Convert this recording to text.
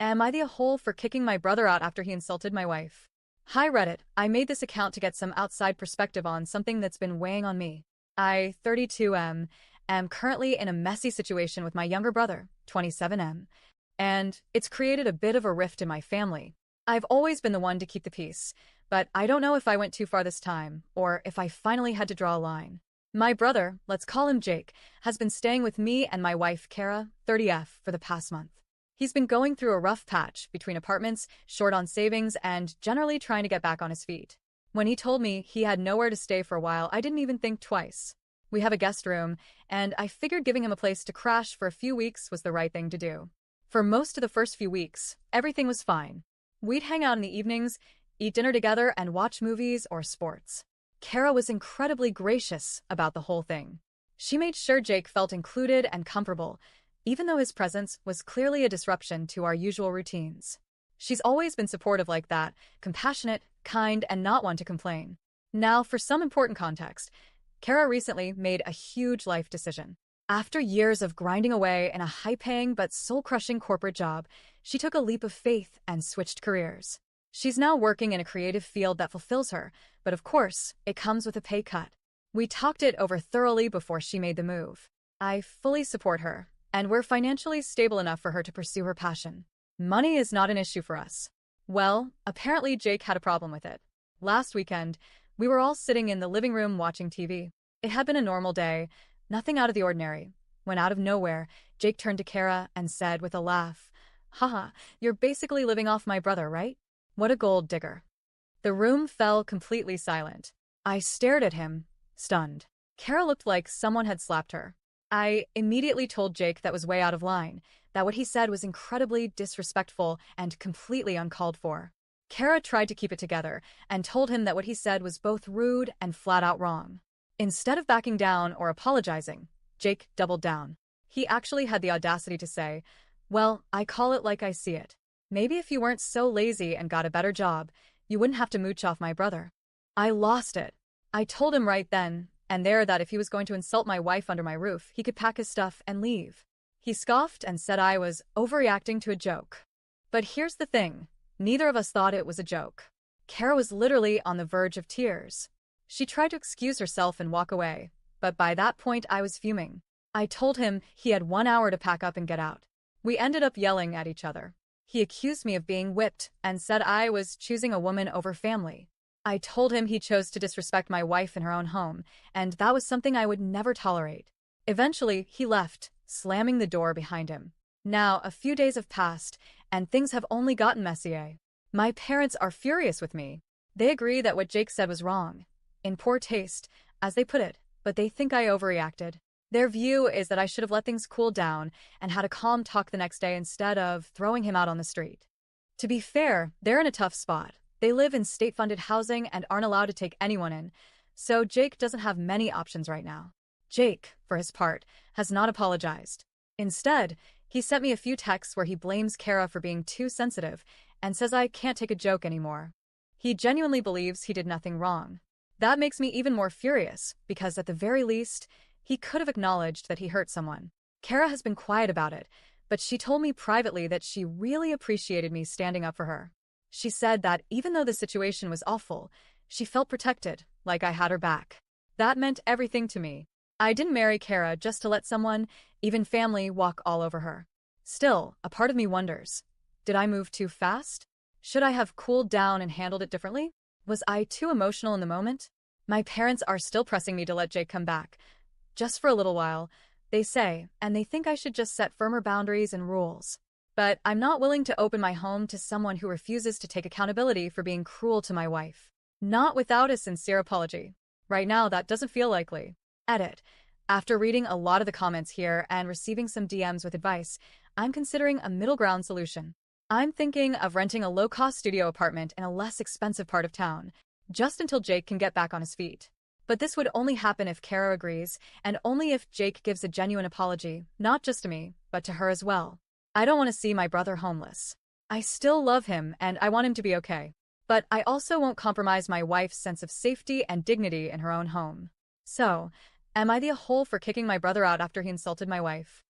Am I the a-hole for kicking my brother out after he insulted my wife? Hi Reddit, I made this account to get some outside perspective on something that's been weighing on me. I, 32M, am currently in a messy situation with my younger brother, 27M, and it's created a bit of a rift in my family. I've always been the one to keep the peace, but I don't know if I went too far this time, or if I finally had to draw a line. My brother, let's call him Jake, has been staying with me and my wife, Kara, 30F, for the past month. He's been going through a rough patch between apartments, short on savings, and generally trying to get back on his feet. When he told me he had nowhere to stay for a while, I didn't even think twice. We have a guest room, and I figured giving him a place to crash for a few weeks was the right thing to do. For most of the first few weeks, everything was fine. We'd hang out in the evenings, eat dinner together, and watch movies or sports. Kara was incredibly gracious about the whole thing. She made sure Jake felt included and comfortable, even though his presence was clearly a disruption to our usual routines. She's always been supportive like that, compassionate, kind, and not one to complain. Now, for some important context, Kara recently made a huge life decision. After years of grinding away in a high-paying but soul-crushing corporate job, she took a leap of faith and switched careers. She's now working in a creative field that fulfills her, but of course, it comes with a pay cut. We talked it over thoroughly before she made the move. I fully support her, and we're financially stable enough for her to pursue her passion. Money is not an issue for us. Well, apparently Jake had a problem with it. Last weekend, we were all sitting in the living room watching TV. It had been a normal day, nothing out of the ordinary, when out of nowhere, Jake turned to Kara and said with a laugh, "Haha, you're basically living off my brother, right? What a gold digger." The room fell completely silent. I stared at him, stunned. Kara looked like someone had slapped her. I immediately told Jake that was way out of line, that what he said was incredibly disrespectful and completely uncalled for. Kara tried to keep it together and told him that what he said was both rude and flat out wrong. Instead of backing down or apologizing, Jake doubled down. He actually had the audacity to say, "Well, I call it like I see it. Maybe if you weren't so lazy and got a better job, you wouldn't have to mooch off my brother." I lost it. I told him right then and there that if he was going to insult my wife under my roof, he could pack his stuff and leave. He scoffed and said I was overreacting to a joke. But here's the thing, neither of us thought it was a joke. Kara was literally on the verge of tears. She tried to excuse herself and walk away, but by that point I was fuming. I told him he had 1 hour to pack up and get out. We ended up yelling at each other. He accused me of being whipped and said I was choosing a woman over family. I told him he chose to disrespect my wife in her own home, and that was something I would never tolerate. Eventually, he left, slamming the door behind him. Now, a few days have passed, and things have only gotten messier. My parents are furious with me. They agree that what Jake said was wrong, in poor taste, as they put it, but they think I overreacted. Their view is that I should have let things cool down and had a calm talk the next day instead of throwing him out on the street. To be fair, they're in a tough spot. They live in state-funded housing and aren't allowed to take anyone in, so Jake doesn't have many options right now. Jake, for his part, has not apologized. Instead, he sent me a few texts where he blames Kara for being too sensitive and says I can't take a joke anymore. He genuinely believes he did nothing wrong. That makes me even more furious, because at the very least, he could have acknowledged that he hurt someone. Kara has been quiet about it, but she told me privately that she really appreciated me standing up for her. She said that even though the situation was awful, she felt protected, like I had her back. That meant everything to me. I didn't marry Kara just to let someone, even family, walk all over her. Still, a part of me wonders, did I move too fast? Should I have cooled down and handled it differently? Was I too emotional in the moment? My parents are still pressing me to let Jake come back, just for a little while, they say, and they think I should just set firmer boundaries and rules. But I'm not willing to open my home to someone who refuses to take accountability for being cruel to my wife. Not without a sincere apology. Right now, that doesn't feel likely. Edit. After reading a lot of the comments here and receiving some DMs with advice, I'm considering a middle ground solution. I'm thinking of renting a low-cost studio apartment in a less expensive part of town, just until Jake can get back on his feet. But this would only happen if Kara agrees, and only if Jake gives a genuine apology, not just to me, but to her as well. I don't want to see my brother homeless. I still love him and I want him to be okay. But I also won't compromise my wife's sense of safety and dignity in her own home. So, am I the a-hole for kicking my brother out after he insulted my wife?